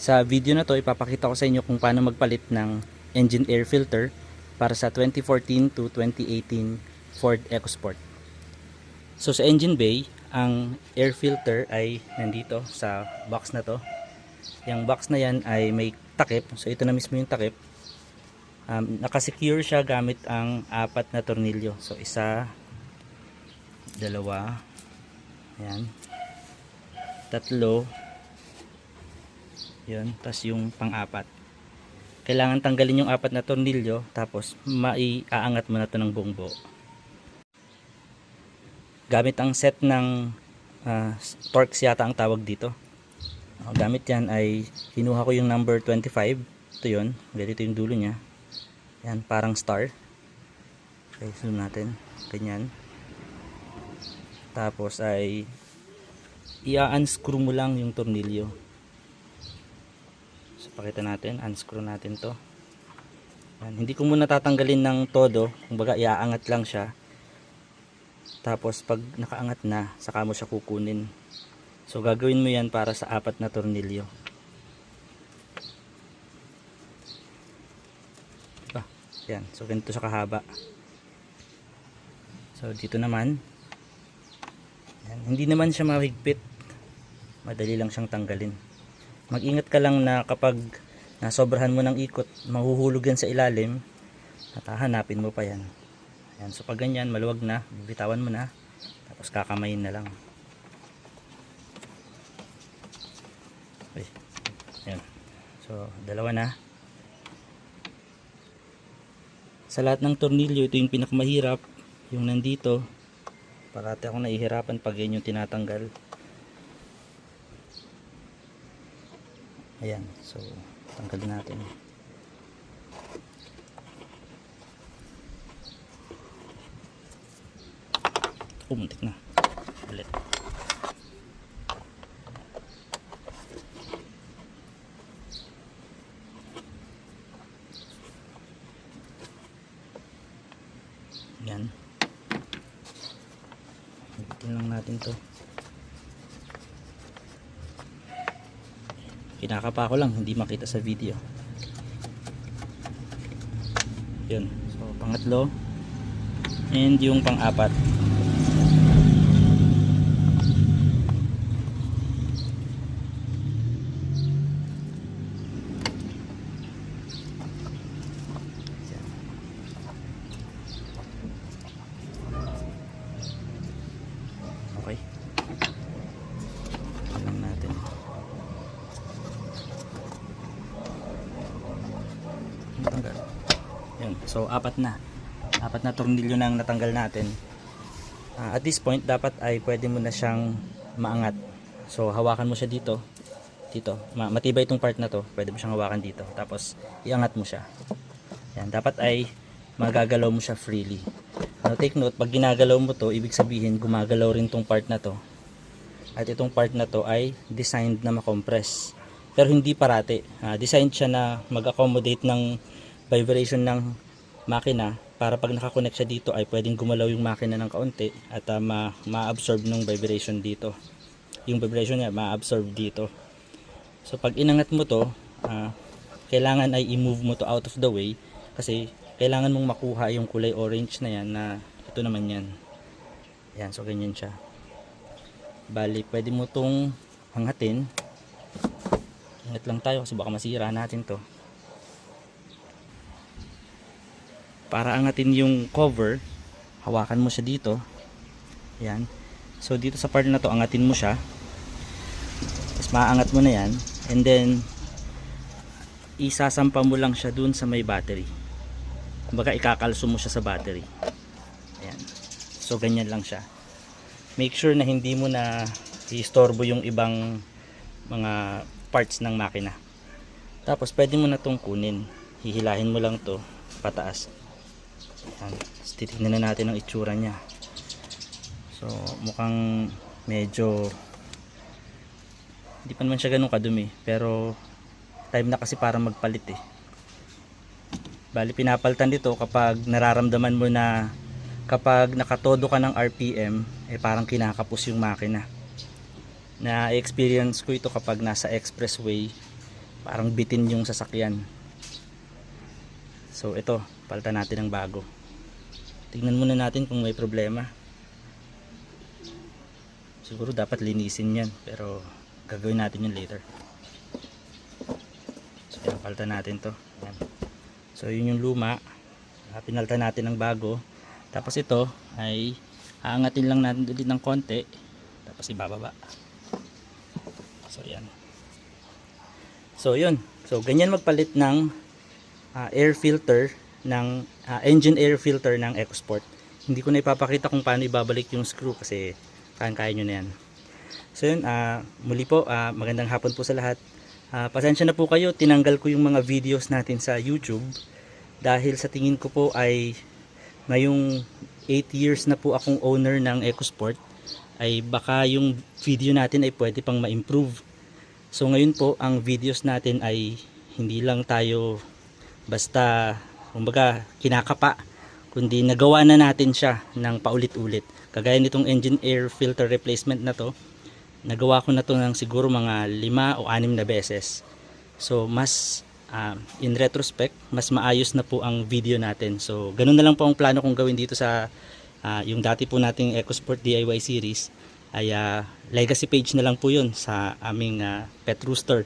Sa video na to, ipapakita ko sa inyo kung paano magpalit ng engine air filter para sa 2014 to 2018 Ford EcoSport. So sa engine bay, ang air filter ay nandito sa box na to. Yung box na yan ay may takip. So ito na mismo yung takip. Nakasecure siya gamit ang 4 na tornilyo. So isa, dalawa, ayan, tatlo, yun, tapos yung pang-4. Kailangan tanggalin yung 4 na tornilyo, tapos maiaangat mo na to ng buong buo. Gamit ang set ng Torx yata ang tawag dito. Gamit yan ay kinuha ko yung number 25. Ito yun, ganito yung dulo nya. Yan, parang star. Okay, zoom natin. Ganyan. Tapos ay i-unscrew mo lang yung tornilyo. So pakita natin, unscrew natin to. Yan, hindi ko muna tatanggalin ng todo, kumbaga iaangat lang siya. Tapos pag nakaangat na, saka mo siya kukunin. So gagawin mo yan para sa 4 na tornilyo. Yan, so ganito siya kahaba. So dito naman, yan, hindi naman siya mahigpit, madali lang siyang tanggalin. Mag-ingat ka lang na kapag nasobrahan mo ng ikot, mahuhulog yan sa ilalim at hahanapin mo pa yan. Yan, so pag ganyan, maluwag na, bibitawan mo na, tapos kakamayin na lang. Okay. Yan. So dalawa na. Sa lahat ng tornilyo, ito yung pinakamahirap, yung nandito. Parati ako nahihirapan pag yan yung tinatanggal. Ayan, so tanggalin natin. Muntik na. Ulit. Yan. Higitin lang natin to. Kinakapa ko lang, hindi makita sa video. Yun. So, pangatlo. And yung pang-4. Okay. Tingnan natin. Tanggal. Yun. So 4 na. 4 na tornilyo na ang natanggal natin. At this point dapat ay pwede mo na siyang maangat. So hawakan mo siya dito. Dito. Matibay itong part na to. Pwede mo siyang hawakan dito. Tapos iangat mo siya. Yan. Dapat ay magagalaw mo siya freely. Now take note, pag ginagalaw mo to, ibig sabihin gumagalaw rin tong part na to. At itong part na to ay designed na makompress. Pero hindi parati. Designed siya na mag-accommodate ng vibration ng makina para pag nakakonect siya dito ay pwedeng gumalaw yung makina ng kaunti at ma-absorb ng vibration dito. Yung vibration niya ma-absorb dito. So pag inangat mo to, kailangan ay i-move mo to out of the way kasi kailangan mong makuha yung kulay orange na yan na ito naman yan. Yan, so ganyan siya. Bali, pwede mo tong hangatin. Ingat lang tayo kasi baka masira natin to. Para angatin yung cover, hawakan mo siya dito. Yan. So dito sa part na to, angatin mo siya. Tapos maaangat mo na yan. And then, isasampa mo lang siya dun sa may battery. Kumbaga ikakalso mo siya sa battery. Ayan. So ganyan lang siya. Make sure na hindi mo na i-istorbo yung ibang mga parts ng makina. Tapos pwede mo na tong kunin. Hihilahin mo lang to pataas. Ayan. Titignan na natin ang itsura niya. So mukhang medyo hindi pa naman siya ganun kadumi. Pero time na kasi para magpalit eh. Bali pinapalitan dito kapag nararamdaman mo na kapag nakatodo ka ng RPM parang kinakapos yung makina. Na experience ko ito kapag nasa expressway parang bitin yung sasakyan. So ito, palitan natin ng bago. Tingnan muna natin kung may problema. Siguro dapat linisin yan, pero gagawin natin yun later. So yan, palitan natin to. Yan. So yun yung luma, pinalitan natin ng bago. Tapos ito ay aangatin lang natin ulit ng konti, tapos ibababa. So yan. So yun, so ganyan magpalit ng air filter ng engine air filter ng EcoSport. Hindi ko na ipapakita kung paano ibabalik yung screw kasi kaya nyo na yan. So yun, muli po, magandang hapon po sa lahat. Pasensya na po kayo, tinanggal ko yung mga videos natin sa YouTube dahil sa tingin ko po ay ngayong 8 years na po akong owner ng EcoSport ay baka yung video natin ay pwede pang ma-improve. So ngayon po ang videos natin ay hindi lang tayo basta kumbaga kinakapa, kundi nagawa na natin siya ng paulit-ulit. Kagaya nitong engine air filter replacement na to, nagawa ko na to ng siguro mga 5 o 6 na beses. So mas in retrospect, mas maayos na po ang video natin. So ganun na lang po ang plano kong gawin dito sa yung dati po nating EcoSport DIY series ay legacy page na lang po yun sa aming Pet Rooster.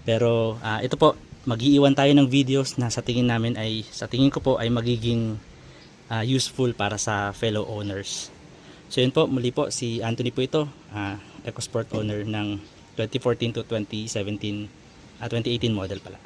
Pero ito po, mag-iiwan tayo ng videos na sa tingin namin ay, sa tingin ko po ay magiging useful para sa fellow owners. So yun po, muli po si Anthony po ito, EcoSport owner ng 2014 to 2017 2018 model pala.